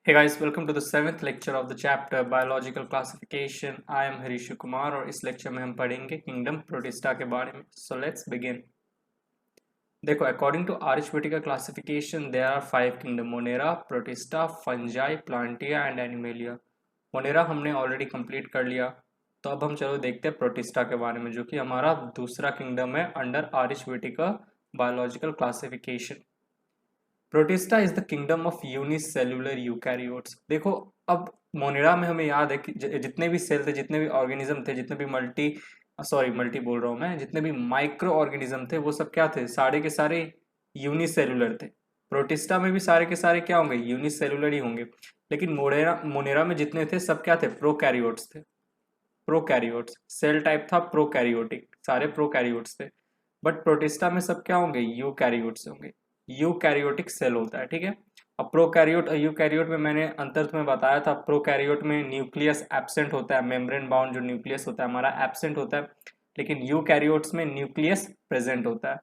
Hey guys, welcome to the seventh lecture of the chapter Biological Classification. I am हरीशु Kumar और इस lecture में हम पढ़ेंगे किंगडम प्रोटिस्टा के बारे में. So let's begin. देखो, according to R H Whittaker classification there are 5 kingdom: monera, protista, fungi, plantae and animalia. Monera हमने ऑलरेडी कंप्लीट कर लिया, तो अब हम चलो देखते हैं प्रोटिस्टा के बारे में, जो कि हमारा दूसरा किंगडम है under R H Whittaker biological classification. Protista is the kingdom of unicellular eukaryotes. देखो, अब मोनेरा में हमें याद है कि जितने भी सेल थे, जितने भी ऑर्गेनिज्म थे, जितने भी मल्टी बोल रहा हूँ मैं, जितने भी माइक्रो ऑर्गेनिज्म थे, वो सब क्या थे? सारे के सारे यूनिसेल्युलर थे. प्रोटिस्टा में भी सारे के सारे क्या होंगे? यूनिसेल्युलर ही होंगे. लेकिन मोनेरा में जितने थे सब क्या थे? प्रोकैरियोट्स थे. प्रोकैरियोट्स सेल टाइप था, प्रोकैरियोटिक, सारे प्रोकैरियोट्स थे. बट प्रोटिस्टा में सब क्या होंगे? यूकैरियोट्स होंगे. यूकैरियोटिक सेल होता है, ठीक है. अब प्रोकैरियोट और यूकैरियोट में मैंने अंतर तुम्हें बताया था. प्रोकैरियोट में न्यूक्लियस एब्सेंट होता है, मेम्ब्रेन बाउंड जो न्यूक्लियस होता है हमारा एब्सेंट होता है. लेकिन यूकैरियोट्स में न्यूक्लियस प्रेजेंट होता है.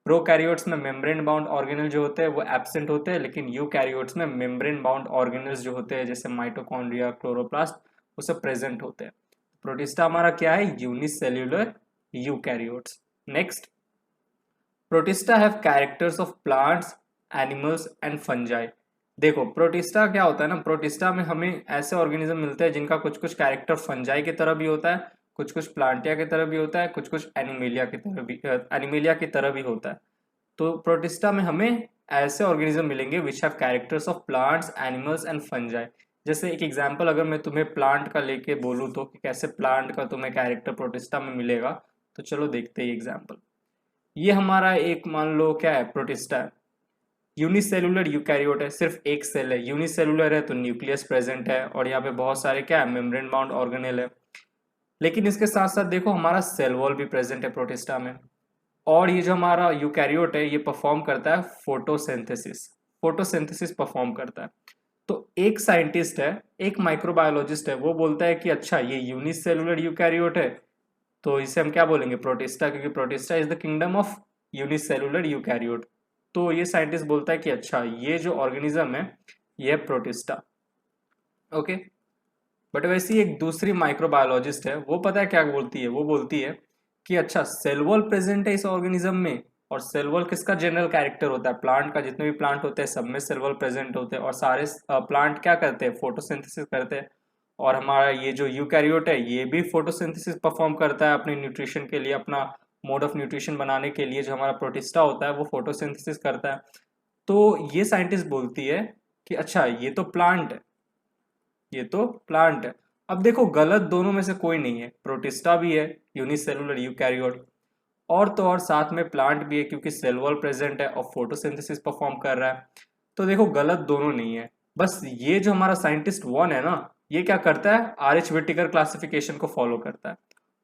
प्रोकैरियोट्स में मेम्ब्रेन बाउंड ऑर्गेनल जो होते हैं वो एब्सेंट होते हैं, लेकिन यूकैरियोट्स में मेम्ब्रेन बाउंड ऑर्गेनल्स जो होते हैं जैसे माइटोकॉन्ड्रिया, क्लोरोप्लास्ट, वो सब प्रेजेंट होते हैं. प्रोटिस्टा हमारा क्या है? Unicellular eukaryotes. Next, protista have characters of plants, animals and fungi. देखो, प्रोटिस्टा क्या होता है ना, प्रोटिस्टा में हमें ऐसे ऑर्गेनिज्म मिलते हैं जिनका कुछ कुछ कैरेक्टर फंजाई की तरह भी होता है, कुछ कुछ प्लांटिया की तरह भी होता है, कुछ कुछ एनिमेलिया की तरह भी होता है. तो प्रोटिस्टा में हमें ऐसे ऑर्गेनिज्म मिलेंगे which have characters of plants, animals and fungi. जैसे एक एग्जांपल अगर मैं तुम्हें प्लांट का लेके बोलूँ तो कि कैसे प्लांट का तुम्हें कैरेक्टर प्रोटिस्टा में मिलेगा, तो चलो देखते हैं एग्जांपल. ये हमारा एक, मान लो क्या है, प्रोटिस्टा है. यूनिसेलुलर यूकैरियोट है, सिर्फ एक सेल है. यूनिसेलुलर है तो न्यूक्लियस प्रेजेंट है और यहाँ पे बहुत सारे क्या है? मेम्ब्रेन बाउंड ऑर्गेनेल है. लेकिन इसके साथ साथ देखो, हमारा सेल वॉल भी प्रेजेंट है प्रोटिस्टा में. और ये जो हमारा यूकैरियोट है ये परफॉर्म करता है फोटोसिंथेसिस. फोटोसिंथेसिस परफॉर्म करता है. तो एक साइंटिस्ट है, एक माइक्रोबायोलॉजिस्ट है, वो बोलता है कि अच्छा ये यूनिसेलुलर यूकैरियोट है, तो इसे हम क्या बोलेंगे? प्रोटिस्टा, क्योंकि protista is the kingdom of unicellular eukaryote. तो ये साइंटिस्ट बोलता है कि अच्छा ये जो ऑर्गेनिज्म है ये है प्रोटिस्टा. ओके. बट वैसे ही एक दूसरी माइक्रोबायोलॉजिस्ट है, वो पता है क्या बोलती है? वो बोलती है कि अच्छा सेल वॉल प्रेजेंट है इस ऑर्गेनिज्म में, और सेल वॉल किसका जनरल कैरेक्टर होता है? प्लांट का. जितने भी प्लांट होते हैं सब में सेल वॉल प्रेजेंट होते हैं, और सारे प्लांट क्या करते हैं? फोटोसिंथेसिस करते हैं. और हमारा ये जो यूकैरियोट है ये भी फोटोसिंथेसिस परफॉर्म करता है अपने न्यूट्रिशन के लिए, अपना मोड ऑफ न्यूट्रिशन बनाने के लिए. जो हमारा प्रोटिस्टा होता है वो फोटोसिंथेसिस करता है. तो ये साइंटिस्ट बोलती है कि अच्छा ये तो प्लांट है, ये तो प्लांट है. अब देखो, गलत दोनों में से कोई नहीं है. प्रोटिस्टा भी है, यूनिसेलुलर यूकैरियोट, और तो और साथ में प्लांट भी है क्योंकि सेल वॉल प्रेजेंट है और फोटोसिंथेसिस परफॉर्म कर रहा है. तो देखो, गलत दोनों नहीं है. बस ये जो हमारा साइंटिस्ट वन है ना, ये क्या करता है? आर.एच. व्हिटेकर क्लासिफिकेशन को फॉलो करता है.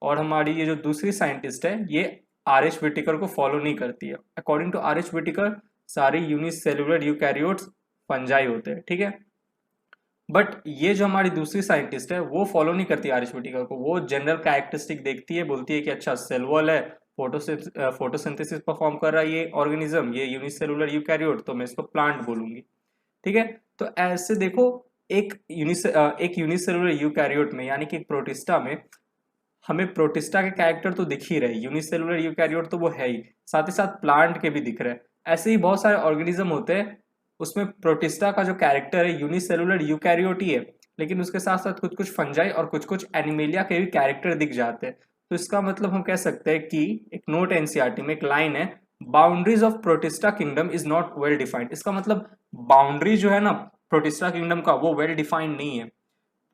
और हमारी ये जो दूसरी साइंटिस्ट है ये आर.एच. व्हिटेकर को फॉलो नहीं करती है. According to R H. व्हिटेकर सारी यूनिसेलुलर यूकैरियोट्स फंजाई होते हैं, ठीक है. बट ये जो हमारी दूसरी साइंटिस्ट है वो फॉलो नहीं करती आर.एच. व्हिटेकर को. वो जनरल कैरेक्टरिस्टिक देखती है, बोलती है कि अच्छा सेल वॉल है, फोटोसिंथेसिस परफॉर्म कर रहा है ये ऑर्गेनिज्म, ये यूनिसेलुलर यूकैरियोट, तो मैं इसको प्लांट बोलूंगी, ठीक है. तो ऐसे देखो, एक यूनिसेलुलर यूकैरियोट में यानी कि एक प्रोटिस्टा में हमें प्रोटिस्टा के कैरेक्टर तो दिख ही रहे. यूनिसेलुलर यूकैरियोट तो वो है ही, साथ ही साथ प्लांट के भी दिख रहे हैं. ऐसे ही बहुत सारे ऑर्गेनिज्म होते हैं, उसमें प्रोटिस्टा का जो कैरेक्टर है यूनिसेलुलर यूकैरियोट ही है, लेकिन उसके साथ साथ कुछ कुछ फंजाई और कुछ कुछ एनिमेलिया के भी कैरेक्टर दिख जाते हैं. तो इसका मतलब हम कह सकते हैं कि एक नोट एनसीईआरटी में एक लाइन है, boundaries of Protista kingdom is not well defined. इसका मतलब बाउंड्री जो है ना प्रोटिस्टा किंगडम का, वो वेल डिफाइंड नहीं है.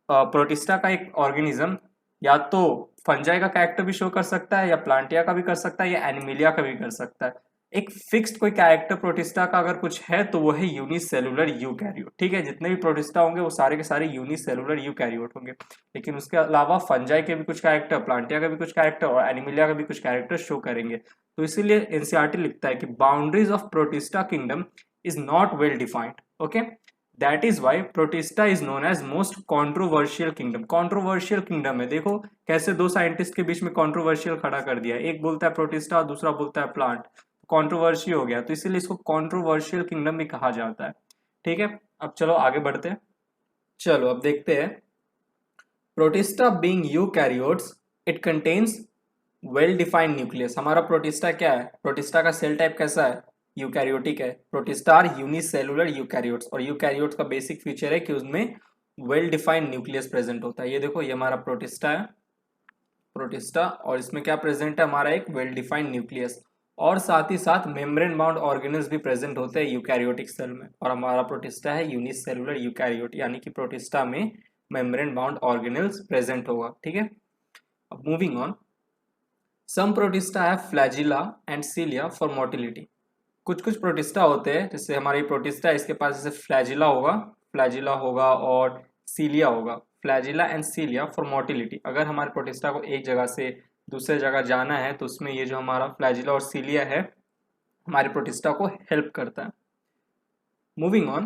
प्रोटिस्टा का एक ऑर्गेनिज्म या तो फंजाई का कैरेक्टर भी शो कर सकता है, या प्लांटिया का भी कर सकता है, या एनिमिलिया का भी कर सकता है. एक फिक्स्ड कोई कैरेक्टर प्रोटिस्टा का अगर कुछ है तो वो है यूनिसेलुलर यूकैरियोट, ठीक है. जितने भी प्रोटिस्टा होंगे वो सारे के सारे यूनिसेलुलर यूकैरियोट होंगे. लेकिन उसके अलावा फंजाई के भी कुछ कैरेक्टर, प्लांटिया का भी कुछ कैरेक्टर और एनिमिलिया का भी कुछ कैरेक्टर शो करेंगे. तो इसीलिए एनसीईआरटी लिखता है कि boundaries of Protista kingdom is not well defined. Okay. That is why Protista is known as most controversial kingdom. Controversial kingdom है. देखो कैसे दो साइंटिस्ट के बीच में कॉन्ट्रोवर्शियल खड़ा कर दिया. एक बोलता है प्रोटिस्टा, दूसरा बोलता है प्लांट. कॉन्ट्रोवर्सी हो गया, तो इसीलिए इसको कॉन्ट्रोवर्शियल किंगडम भी कहा जाता है, ठीक है. अब चलो आगे बढ़ते हैं. चलो अब देखते हैं। Protista being eukaryotes, it contains well defined nucleus. हमारा प्रोटिस्टा क्या है? प्रोटिस्टा का सेल टाइप कैसा है? यूकैरियोटिक है। प्रोटिस्टा आर यूनिसेलुलर यूकैरियोट्स, और यूकैरियोट्स का बेसिक फीचर है कि उसमें वेल डिफाइंड न्यूक्लियस प्रेजेंट होता है। ये देखो, ये हमारा प्रोटिस्टा है, प्रोटिस्टा, और इसमें क्या प्रेजेंट है? हमारा एक वेल डिफाइंड न्यूक्लियस, और साथ ही साथ मेम्ब्रेन बाउंड ऑर्गेनल्स भी प्रेजेंट होते हैं यूकैरियोटिक सेल में। और हमारा प्रोटिस्टा है यूनिसेलुलर यूकैरियोट, यानी कि प्रोटिस्टा में मेम्ब्रेन बाउंड ऑर्गेनल्स प्रेजेंट होगा। ठीक है, अब मूविंग ऑन। सम प्रोटिस्टा है flagella and cilia for motility. कुछ कुछ प्रोटिस्टा होते हैं, जैसे हमारी प्रोटिस्टा है, इसके पास जैसे फ्लैजिला होगा और सीलिया होगा। Flagella and cilia for motility. अगर हमारे प्रोटिस्टा को एक जगह से दूसरे जगह जाना है तो उसमें ये जो हमारा फ्लैजिला और सीलिया है हमारे प्रोटिस्टा को हेल्प करता है। Moving on.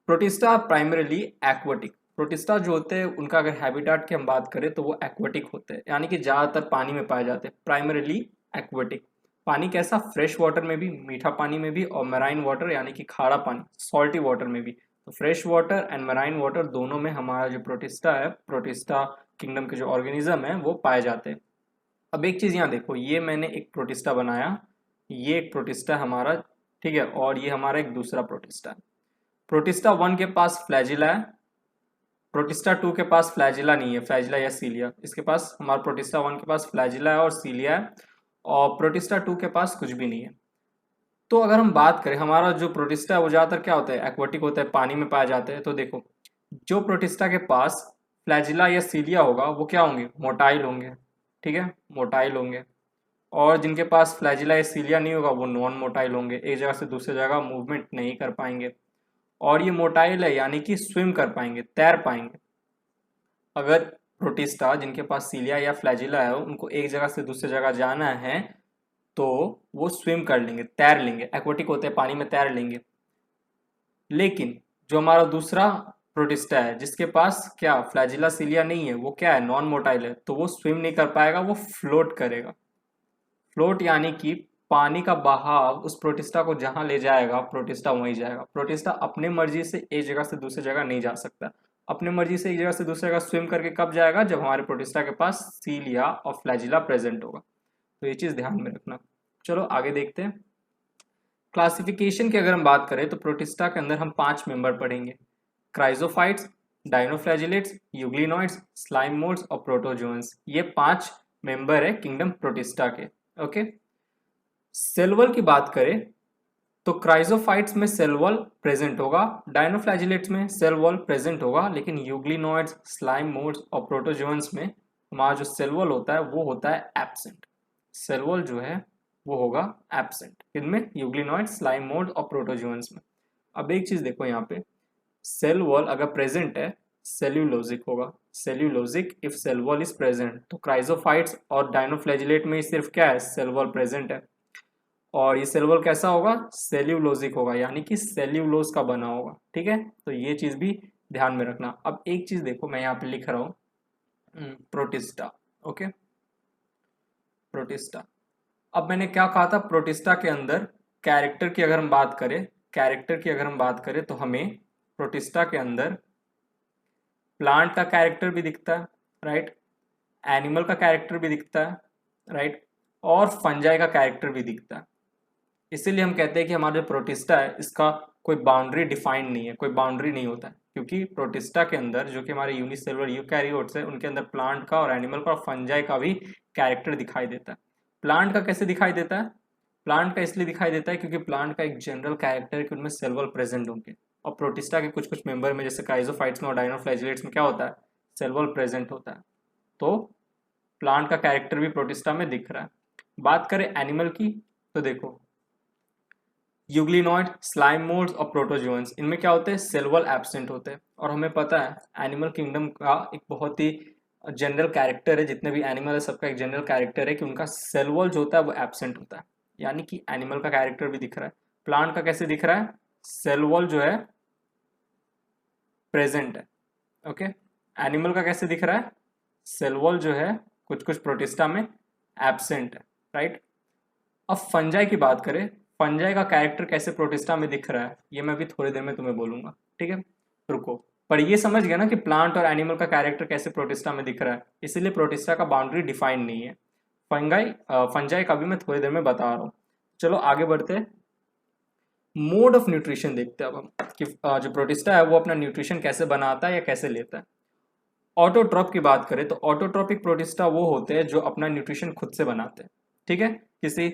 Protista are primarily aquatic. Protista जो होते हैं उनका अगर हैबिटाट की हम बात करें तो वो एक्वाटिक होते हैं, यानी कि ज़्यादातर पानी में पाए जाते हैं। Primarily aquatic. पानी कैसा? फ्रेश वाटर में भी, मीठा पानी में भी, और मैराइन वाटर यानी कि खारा पानी, सॉल्टी वाटर में भी। तो fresh water and marine water दोनों में हमारा जो प्रोटिस्टा है, प्रोटिस्टा किंगडम के जो ऑर्गेनिज्म है वो पाए जाते हैं। अब एक चीज़ यहाँ देखो, ये मैंने एक प्रोटिस्टा बनाया, ये एक प्रोटिस्टा हमारा, ठीक है, और ये हमारा एक दूसरा प्रोटिस्टा है। प्रोटिस्टा 1 के पास फ्लैजिला है, प्रोटिस्टा 2 के पास फ्लैजिला नहीं है, फ्लैजिला या सीलिया। इसके पास, हमारा प्रोटिस्टा 1 के पास फ्लैजिला है और सीलिया है, और प्रोटिस्टा 2 के पास कुछ भी नहीं है। तो अगर हम बात करें, हमारा जो प्रोटिस्टा है वो ज़्यादातर क्या होता है? एक्वाटिक होता है, पानी में पाए जाते हैं। तो देखो, जो प्रोटिस्टा के पास फ्लैजिला या सीलिया होगा वो क्या होंगे? मोटाइल होंगे। ठीक है, मोटाइल होंगे। और जिनके पास फ्लैजिला या सीलिया नहीं होगा वो नॉन मोटाइल होंगे, एक जगह से दूसरी जगह मूवमेंट नहीं कर पाएंगे। और ये मोटाइल है, यानी कि स्विम कर पाएंगे, तैर पाएंगे। अगर प्रोटिस्टा जिनके पास सीलिया या फ्लैजिला है उनको एक जगह से दूसरी जगह जाना है तो वो स्विम कर लेंगे, तैर लेंगे, एक्वाटिक होते हैं, पानी में तैर लेंगे। लेकिन जो हमारा दूसरा प्रोटिस्टा है जिसके पास क्या फ्लैजिला सीलिया नहीं है, वो क्या है? नॉन मोटाइल है, तो वो स्विम नहीं कर पाएगा, वो फ्लोट करेगा। फ्लोट यानी कि पानी का बहाव उस प्रोटिस्टा को जहां ले जाएगा प्रोटिस्टा वहीं जाएगा। प्रोटिस्टा अपने मर्जी से एक जगह से दूसरी जगह नहीं जा सकता। अपने मर्जी से एक जगह से दूसरी जगह स्विम करके कब जाएगा? जब हमारे प्रोटिस्टा के पास सीलिया और फ्लैजिला प्रेजेंट होगा। तो ये चीज ध्यान में रखना। चलो आगे देखते हैं। क्लासिफिकेशन की अगर हम बात करें तो प्रोटिस्टा के अंदर हम 5 मेंबर पढ़ेंगे। Chrysophytes, dinoflagellates, euglenoids, slime moulds और प्रोटोजोन्स। ये 5 मेंबर है किंगडम प्रोटिस्टा के। ओके, सेल वॉल की बात करें तो क्राइजोफाइट्स में सेल वॉल प्रेजेंट होगा, डायनोफ्लैजिलेट्स में सेल वॉल प्रेजेंट होगा, लेकिन यूग्लिनॉइड्स, स्लाइम मोल्ड्स और प्रोटोजोन्स में हमारा जो सेल वॉल होता है वो होता है एब्सेंट। सेल वॉल जो है वो होगा एब्सेंट, इनमें यूग्लिनॉइड, स्लाइम मोल्ड और प्रोटोजोन्स में। अब एक चीज देखो यहाँ पे, सेल वॉल अगर प्रेजेंट है सेल्यूलोजिक होगा, cellulosic if cell wall is present. तो क्राइजोफाइट्स और डायनोफ्लैजिलेट में सिर्फ क्या है? सेल वॉल प्रेजेंट है। और ये सेल वॉल कैसा होगा? सेल्यूलोजिक होगा, यानी कि सेल्यूलोज का बना होगा। ठीक है, तो ये चीज भी ध्यान में रखना। अब एक चीज देखो, मैं यहाँ पे लिख रहा हूँ प्रोटिस्टा। Okay, protista. अब मैंने क्या कहा था? प्रोटिस्टा के अंदर कैरेक्टर की अगर हम बात करें, कैरेक्टर की अगर हम बात करें तो हमें प्रोटिस्टा के अंदर प्लांट का कैरेक्टर भी दिखता है, राइट, एनिमल का कैरेक्टर भी दिखता है, राइट, और फंजाई का कैरेक्टर भी दिखता है। इसीलिए हम कहते हैं कि हमारा जो प्रोटिस्टा है इसका कोई बाउंड्री डिफाइंड नहीं है, कोई बाउंड्री नहीं होता है, क्योंकि प्रोटिस्टा के अंदर जो कि हमारे यूनिसेलुलर यूकैरियोट्स है उनके अंदर प्लांट का और एनिमल का और फंजाई का भी कैरेक्टर दिखाई देता है। प्लांट का कैसे दिखाई देता है? प्लांट का इसलिए दिखाई देता है क्योंकि प्लांट का एक जनरल कैरेक्टर है कि उनमें सेल वॉल प्रेजेंट होंगे, और प्रोटिस्टा के कुछ कुछ मेंबर में जैसे क्राइजोफाइट्स में और डायनोफ्लैजिलेट्स में क्या होता है? सेल वॉल प्रेजेंट होता है। तो प्लांट का कैरेक्टर भी प्रोटिस्टा में दिख रहा है। बात करें एनिमल की तो देखो, यूग्लिनॉइड, स्लाइम मोल्ड्स और प्रोटोजोन्स, इनमें क्या होते हैं? सेल वॉल एब्सेंट होते हैं। और हमें पता है एनिमल किंगडम का एक बहुत ही जनरल कैरेक्टर है, जितने भी एनिमल है सबका एक जनरल कैरेक्टर है कि उनका सेल वॉल जो होता है वो एब्सेंट होता है, यानी कि एनिमल का कैरेक्टर भी दिख रहा है। प्लांट का कैसे दिख रहा है? सेल वॉल जो है प्रेजेंट है। ओके, एनिमल का कैसे दिख रहा है? सेल वॉल जो है कुछ कुछ प्रोटिस्टा में एब्सेंट है, राइट। अब फंजाई की बात करें, फंजाई का कैरेक्टर कैसे प्रोटिस्टा में दिख रहा है ये मैं भी थोड़ी देर में तुम्हें बोलूंगा। ठीक है, रुको। पर ये समझ गया ना कि प्लांट और एनिमल का कैरेक्टर कैसे प्रोटिस्टा में दिख रहा है, इसीलिए प्रोटिस्टा का बाउंड्री डिफाइन नहीं है। फंजाई का भी मैं थोड़ी देर में बता रहा हूँ। चलो आगे बढ़ते हैं, मोड ऑफ न्यूट्रिशन देखते हैं अब हम कि जो प्रोटिस्टा है वो अपना न्यूट्रिशन कैसे बनाता है या कैसे लेता है। ऑटोट्रॉप की बात करें तो ऑटोट्रॉपिक प्रोटिस्टा वो होते हैं जो अपना न्यूट्रिशन खुद से बनाते हैं, ठीक है, किसी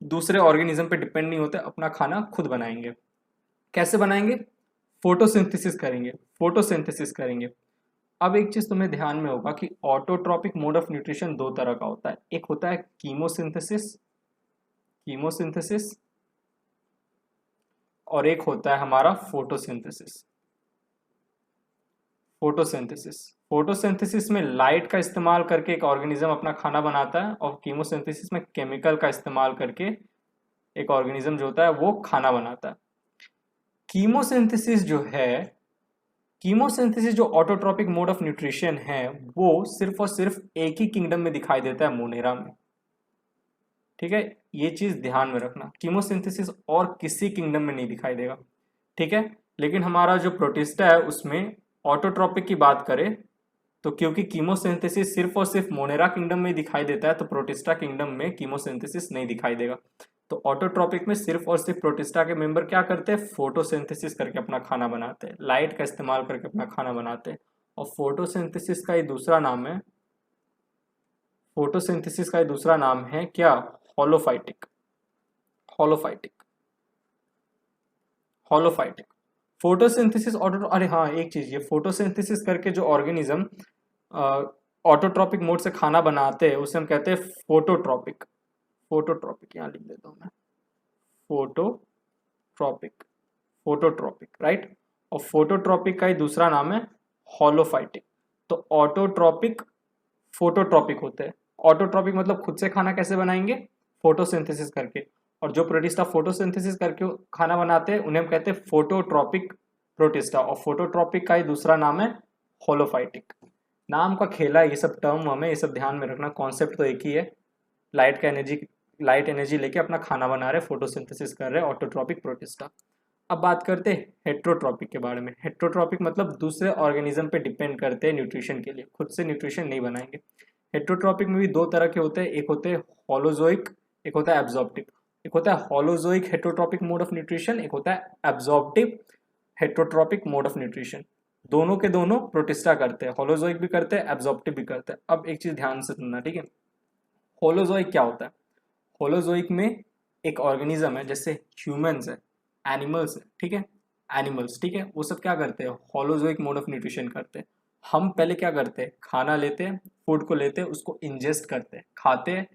दूसरे ऑर्गेनिज्म पे डिपेंड नहीं होते, अपना खाना खुद बनाएंगे। कैसे बनाएंगे? फोटोसिंथेसिस करेंगे, फोटोसिंथेसिस करेंगे। अब एक चीज तुम्हें ध्यान में होगा कि ऑटोट्रॉपिक मोड ऑफ न्यूट्रिशन दो तरह का होता है, एक होता है कीमोसिंथेसिस, कीमोसिंथेसिस, और एक होता है हमारा फोटोसिंथेसिस। फोटोसिंथेसिस, फोटोसिंथेसिस में लाइट का इस्तेमाल करके एक ऑर्गेनिज्म अपना खाना बनाता है, और कीमोसिंथेसिस में केमिकल का इस्तेमाल करके एक ऑर्गेनिज्म जो होता है वो खाना बनाता है। कीमोसिंथेसिस जो है, कीमोसिंथेसिस जो ऑटोट्रॉपिक मोड ऑफ न्यूट्रिशन है वो सिर्फ और सिर्फ एक ही किंगडम में दिखाई देता है, मोनेरा में, ठीक है, ये चीज ध्यान में रखना। कीमोसिंथेसिस और किसी किंगडम में नहीं दिखाई देगा, ठीक है। लेकिन हमारा जो प्रोटिस्टा है उसमें ऑटोट्रॉपिक की बात करें तो क्योंकि कीमोसिंथेसिस सिर्फ और सिर्फ मोनेरा किंगडम में दिखाई देता है, तो प्रोटिस्टा किंगडम में कीमोसिंथेसिस नहीं दिखाई देगा। तो ऑटोट्रॉपिक में सिर्फ और सिर्फ प्रोटिस्टा के मेंबर क्या करते हैं? फोटोसिंथेसिस करके अपना खाना बनाते हैं, लाइट का इस्तेमाल करके अपना खाना बनाते हैं। और फोटोसिंथेसिस का ये दूसरा नाम है, फोटोसिंथेसिस का ये दूसरा नाम है क्या? होलोफाइटिक, होलोफाइटिक, होलोफाइटिक। फोटोसिंथेसिस ऑटो, अरे हाँ एक चीज, ये फोटोसिंथेसिस करके जो ऑर्गेनिज्म ऑटोट्रॉपिक मोड से खाना बनाते हैं उसे हम कहते हैं फोटोट्रॉपिक, फोटोट्रॉपिक यहाँ लिख देता हूँ मैं, फोटोट्रॉपिक, फोटोट्रॉपिक, राइट। और फोटोट्रॉपिक का ही दूसरा नाम है होलोफाइटिक। तो ऑटोट्रॉपिक, फोटोट्रॉपिक होते हैं। ऑटोट्रॉपिक मतलब खुद से खाना कैसे बनाएंगे? फोटोसिंथेसिस करके। और जो प्रोटिस्टा फोटोसिंथेसिस करके खाना बनाते हैं उन्हें हम कहते हैं फोटोट्रॉपिक प्रोटिस्टा, और फोटोट्रॉपिक का ही दूसरा नाम है होलोफाइटिक। नाम का खेला, ये सब टर्म हमें ये सब ध्यान में रखना, कॉन्सेप्ट तो एक ही है, लाइट का एनर्जी, लाइट एनर्जी लेके अपना खाना बना रहे, फोटोसिंथेसिस कर रहे, ऑटोट्रॉपिक प्रोटिस्टा। अब बात करते हैं हेट्रोट्रॉपिक के बारे में। हेट्रोट्रॉपिक मतलब दूसरे ऑर्गेनिज्म पे डिपेंड करते हैं न्यूट्रिशन के लिए, खुद से न्यूट्रिशन नहीं बनाएंगे। हेट्रोट्रॉपिक में भी दो तरह के होते हैं, एक होते हैं होलोजोइक, एक होता है एब्जॉर्प्टिव। एक होता है holozoic heterotrophic mode of nutrition, एक होता है absorptive heterotrophic mode of nutrition. दोनों के दोनों प्रोटिस्टा करते हैं, होलोजोइक भी करते हैं, एब्जॉर्प्टिव भी करते हैं। अब एक चीज ध्यान से सुनना, ठीक है। होलोजोइक क्या होता है? होलोजोइक में एक ऑर्गेनिज्म है, जैसे ह्यूमंस है, एनिमल्स है, ठीक है, एनिमल्स, ठीक है, वो सब क्या करते हैं? होलोजोइक मोड ऑफ न्यूट्रिशन करते हैं। हम पहले क्या करते हैं? खाना लेते हैं, फूड को लेते हैं, उसको इंजेस्ट करते हैं, खाते हैं,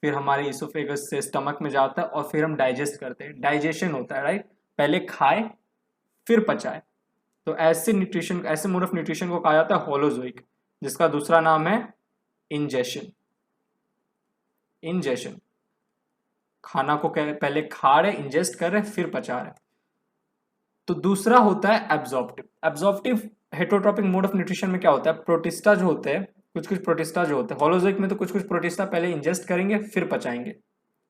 फिर हमारे इसोफेगस से स्टमक में जाता है और फिर हम डाइजेस्ट करते हैं, डाइजेशन होता है, राइट। पहले खाए फिर पचाए। तो ऐसे न्यूट्रिशन, ऐसे मोड ऑफ न्यूट्रिशन को कहा जाता है होलोजोइक, जिसका दूसरा नाम है इंजेशन, इंजेशन। खाना को पहले खा रहे, इंजेस्ट कर रहे, फिर पचा रहे। तो दूसरा होता है absorptive. Absorptive heterotrophic mode of nutrition में क्या होता है? प्रोटिस्टा जो होते हैं, कुछ कुछ प्रोटिस्टा जो होते हैं, होलोजोइक में तो कुछ कुछ प्रोटिस्टा पहले इंजेस्ट करेंगे फिर पचाएंगे,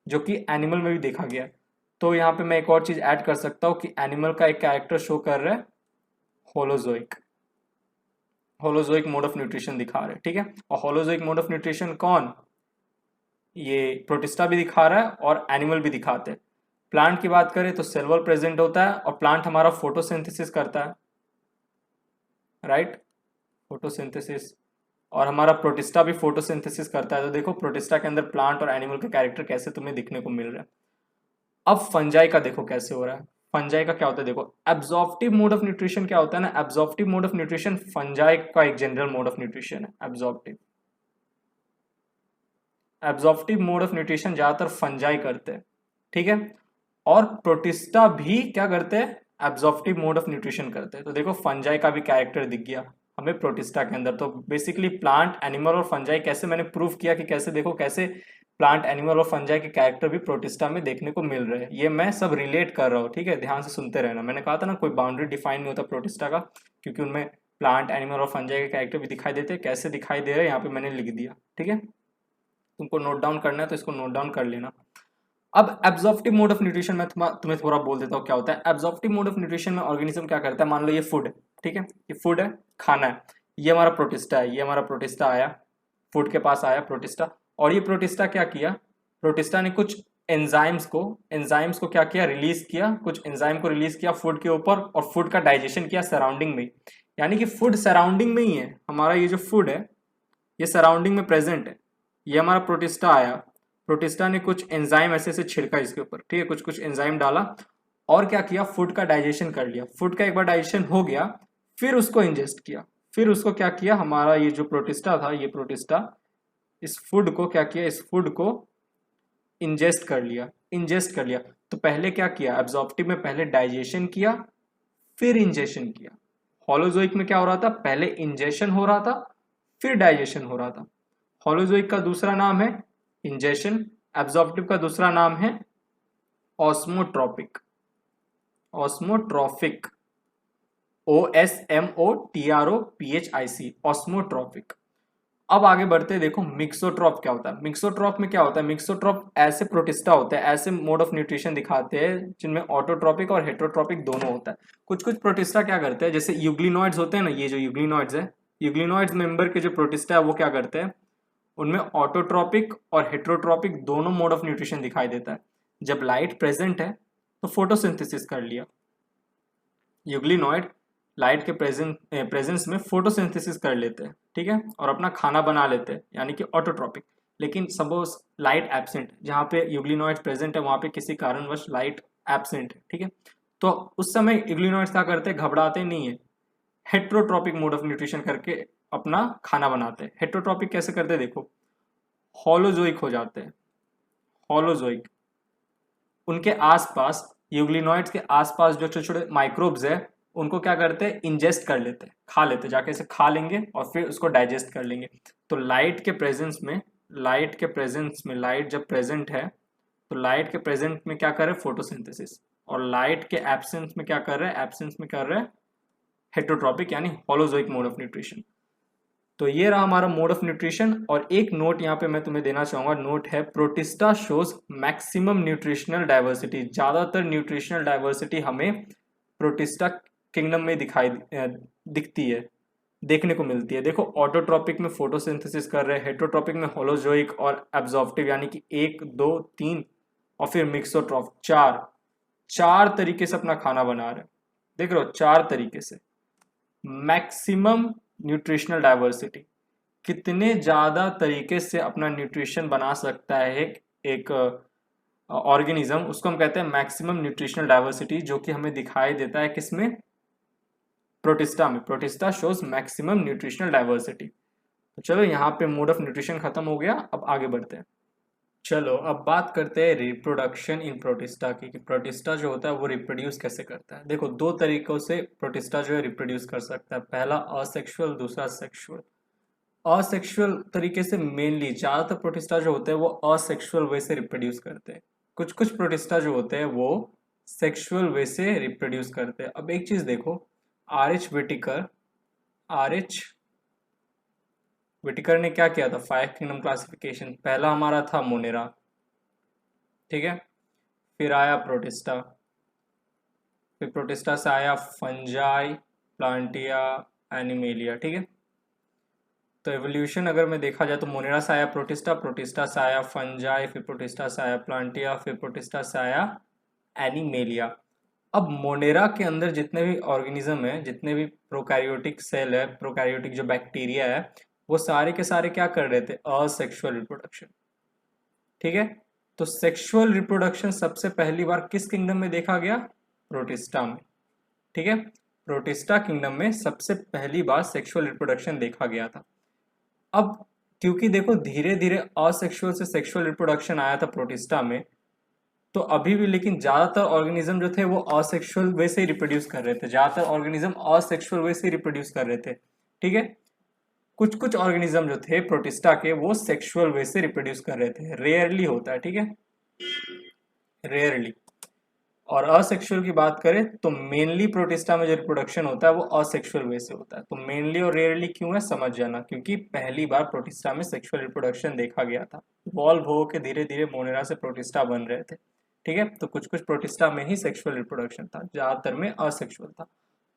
जो कि एनिमल में भी देखा गया है। तो यहाँ पे मैं एक और चीज ऐड कर सकता हूँ कि एनिमल का एक कैरेक्टर शो कर रहा है holozoic, holozoic mode of nutrition दिखा रहे हैं, ठीक है। और होलोजोइक मोड ऑफ न्यूट्रिशन कौन? ये प्रोटिस्टा भी दिखा रहा है और एनिमल भी दिखाते हैं। प्लांट की बात करें तो सेल वॉल प्रेजेंट होता है और प्लांट हमारा फोटोसिंथेसिस करता है, राइट, फोटोसिंथेसिस। और हमारा प्रोटिस्टा भी फोटोसिंथेसिस करता है। तो देखो प्रोटिस्टा के अंदर प्लांट और एनिमल के कैरेक्टर कैसे तुम्हें दिखने को मिल रहा है। अब फंजाई का देखो कैसे हो रहा है। फंजाई का क्या होता है? देखो एब्जॉर्प्टिव मोड ऑफ न्यूट्रिशन क्या होता है ना, absorptive mode of nutrition fungi का एक जनरल मोड ऑफ न्यूट्रिशन है, absorptive. Absorptive mode of nutrition ज्यादातर फंजाई करते हैं, ठीक है। और प्रोटिस्टा भी क्या करते हैं? एब्जॉर्प्टिव मोड ऑफ न्यूट्रिशन करते हैं। तो देखो फंजाई का भी कैरेक्टर दिख गया हमें प्रोटिस्टा के अंदर। तो बेसिकली प्लांट, एनिमल और फंजाई, कैसे मैंने प्रूव किया कि कैसे, देखो कैसे प्लांट, एनिमल और फंजाई के कैरेक्टर भी प्रोटिस्टा में देखने को मिल रहे हैं। ये मैं सब रिलेट कर रहा हूँ, ठीक है, ध्यान से सुनते रहना। मैंने कहा था ना कोई बाउंड्री डिफाइन नहीं होता प्रोटिस्टा का, क्योंकि उनमें प्लांट, एनिमल और फंजाई के कैरेक्टर भी दिखाई देते हैं। कैसे दिखाई दे रहे हैं यहाँ पे मैंने लिख दिया, ठीक है। तुमको नोट डाउन करना है तो इसको नोट डाउन कर लेना। अब एब्जॉर्प्टिव मोड ऑफ न्यूट्रिशन में तुम्हें थोड़ा बोल देता हूँ क्या होता है। एब्जॉर्प्टिव मोड ऑफ न्यूट्रिशन में ऑर्गेनिज्म क्या करता है? मान लो ये फूड है, ठीक है, ये फूड है, खाना है। ये हमारा प्रोटिस्टा है, ये हमारा प्रोटिस्टा आया, फूड के पास आया प्रोटिस्टा, और ये प्रोटिस्टा क्या किया, प्रोटिस्टा ने कुछ एंजाइम्स को क्या किया, रिलीज किया, कुछ एंजाइम को रिलीज किया फूड के ऊपर, और फूड का डाइजेशन किया सराउंडिंग में। यानी कि फूड सराउंडिंग में ही है हमारा, ये जो फूड है ये सराउंडिंग में प्रेजेंट है। ये हमारा प्रोटिस्टा आया, प्रोटिस्टा ने कुछ एंजाइम ऐसे से छिड़का इसके ऊपर, ठीक है, कुछ कुछ एंजाइम डाला, और क्या किया, फूड का डाइजेशन कर लिया। फूड का एक बार डाइजेशन हो गया, फिर उसको इंजेस्ट किया, फिर उसको क्या किया, हमारा ये जो प्रोटिस्टा था, ये प्रोटिस्टा इस फूड को क्या किया, इस फूड को इंजेस्ट कर लिया, इंजेस्ट कर लिया। तो पहले क्या किया, एब्जॉर्प्टिव में पहले डाइजेशन किया, फिर इंजेशन किया। होलोजोइक में क्या हो रहा था, पहले इंजेशन हो रहा था, फिर डाइजेशन हो रहा था। होलोजोइक का दूसरा नाम है इंजेशन, एब्जॉर्प्टिव का दूसरा नाम है ऑस्मोट्रोपिक, ऑस्मोट्रोफिक, OSMOTROPHIC, ऑस्मोट्रोपिक। अब आगे बढ़ते देखो मिक्सोट्रॉप क्या होता है। मिक्सोट्रॉप में क्या होता है, मिक्सोट्रॉप ऐसे प्रोटिस्टा होते हैं, ऐसे मोड ऑफ न्यूट्रिशन दिखाते हैं जिनमें ऑटोट्रॉपिक और हेटरोट्रॉपिक दोनों होता है। कुछ कुछ प्रोटिस्टा क्या करते हैं, जैसे यूग्लिनॉइड्स होते हैं ना, ये जो यूग्लिनॉइड्स है, यूग्लिनॉइड्स मेंबर के जो प्रोटिस्टा है वो क्या करते हैं, उनमें ऑटोट्रॉपिक और हेटरोट्रॉपिक दोनों मोड ऑफ न्यूट्रिशन दिखाई देता है। जब लाइट प्रेजेंट है तो फोटोसिंथेसिस कर लिया, यूग्लिनॉइड लाइट के प्रेजेंस में फोटोसिंथेसिस कर लेते हैं, ठीक है, और अपना खाना बना लेते हैं, यानी कि ऑटोट्रॉपिक। लेकिन सपोज लाइट एब्सेंट, जहाँ पे यूग्लिनॉइड प्रेजेंट है वहाँ पे किसी कारणवश लाइट एब्सेंट है, ठीक है, तो उस समय यूग्लिनॉइड्स क्या करते हैं, घबराते नहीं है, हेट्रोट्रॉपिक मोड ऑफ न्यूट्रिशन करके अपना खाना बनाते हैं। हेट्रोट्रॉपिक कैसे करते हैं, देखो होलोजोइक हो जाते हैं, होलोजोइक, उनके आसपास यूग्लिनॉइड्स के आसपास जो छोटे छोटे माइक्रोब्स है उनको क्या करते हैं, इंजेस्ट कर लेते हैं, खा लेते हैं, जाके इसे खा लेंगे और फिर उसको डाइजेस्ट कर लेंगे। तो लाइट के प्रेजेंस में, लाइट जब प्रेजेंट है तो लाइट के प्रेजेंट में क्या कर रहे हैं, फोटोसिंथेसिस, और लाइट के एब्सेंस में क्या कर रहे हैं, एब्सेंस में कर रहे हैं हेटरोट्रॉपिक यानी होलोजोइक मोड ऑफ न्यूट्रिशन। तो ये रहा हमारा मोड ऑफ न्यूट्रिशन। और एक नोट यहाँ पे मैं तुम्हें देना चाहूंगा, नोट है protista shows maximum nutritional diversity. ज्यादातर न्यूट्रिशनल डाइवर्सिटी हमें प्रोटिस्टा किंगडम में दिखती है, देखने को मिलती है। देखो ऑटोट्रॉपिक में फोटोसिंथेसिस कर रहे हैं, हेटरोट्रॉपिक में होलोजोइक और एब्जॉर्प्टिव यानी कि 1 2 3, और फिर मिक्सोट्रॉप, चार तरीके से अपना खाना बना रहे हैं। देख रहे हो, 4 तरीके से मैक्सिमम न्यूट्रिशनल डाइवर्सिटी, कितने ज्यादा तरीके से अपना न्यूट्रिशन बना सकता है एक ऑर्गेनिज्म, उसको हम कहते हैं मैक्सिमम न्यूट्रिशनल डाइवर्सिटी, जो कि हमें दिखाई देता है किसमें, प्रोटिस्टा में। Protista shows maximum nutritional diversity. तो चलो यहाँ पे मोड ऑफ न्यूट्रिशन खत्म हो गया, अब आगे बढ़ते हैं। चलो अब बात करते हैं रिप्रोडक्शन इन प्रोटिस्टा की, कि प्रोटिस्टा जो होता है वो रिप्रोड्यूस कैसे करता है। देखो 2 तरीकों से प्रोटिस्टा जो है रिप्रोड्यूस कर सकता है, पहला असेक्सुअल, दूसरा सेक्सुअल। असेक्सुअल तरीके से मेनली ज्यादातर प्रोटिस्टा जो होते हैं वो असेक्सुअल वे से रिप्रोड्यूस करते हैं। कुछ कुछ प्रोटिस्टा जो होते हैं वो सेक्सुअल वे से रिप्रोड्यूस करते हैं। अब एक चीज देखो, आर एच विटिकर ने क्या किया था, 5 किंगडम क्लासिफिकेशन। पहला हमारा था मोनेरा, ठीक है, फिर आया प्रोटिस्टा, फिर प्रोटिस्टा से आया फंजाई, प्लांटिया, एनिमेलिया, ठीक है। तो एवोल्यूशन अगर मैं देखा जाए तो मोनेरा से आया प्रोटिस्टा, प्रोटिस्टा से आया फंजाई, फिर प्रोटिस्टा से आया प्लांटिया, फिर प्रोटिस्टा से आया एनिमेलिया। अब मोनेरा के अंदर जितने भी ऑर्गेनिज्म है, जितने भी प्रोकैरियोटिक सेल है, प्रोकैरियोटिक जो बैक्टीरिया है, वो सारे के सारे क्या कर रहे थे, असेक्सुअल रिप्रोडक्शन, ठीक है। तो सेक्सुअल रिप्रोडक्शन सबसे पहली बार किस किंगडम में देखा गया, प्रोटिस्टा में, ठीक है। प्रोटिस्टा किंगडम में सबसे पहली बार सेक्सुअल रिप्रोडक्शन देखा गया था। अब क्योंकि देखो धीरे धीरे असेक्सुअल से सेक्सुअल रिप्रोडक्शन आया था प्रोटिस्टा में, तो अभी भी लेकिन ज्यादातर ऑर्गेनिज्म जो थे वो असेक्सुअल वे से ही रिप्रोड्यूस कर रहे थे, ज्यादातर ऑर्गेनिज्म असेक्सुअल वे से रिप्रोड्यूस कर रहे थे, ठीक है। कुछ कुछ ऑर्गेनिज्म जो थे प्रोटिस्टा के वो सेक्सुअल वे से रिप्रोड्यूस कर रहे थे, रेयरली होता है, ठीक है, रेयरली। और असेक्सुअल की बात करें तो मेनली प्रोटिस्टा में जो रिप्रोडक्शन होता है वो असेक्सुअल वे से होता है। तो मेनली और रेयरली क्यों है समझ जाना, क्योंकि पहली बार प्रोटिस्टा में सेक्सुअल रिप्रोडक्शन देखा गया था, इवॉल्व हो के धीरे धीरे मोनेरा से प्रोटिस्टा बन रहे थे, ठीक है। तो कुछ कुछ प्रोटिस्टा में ही सेक्सुअल रिप्रोडक्शन था, ज्यादातर में असेक्सुअल था।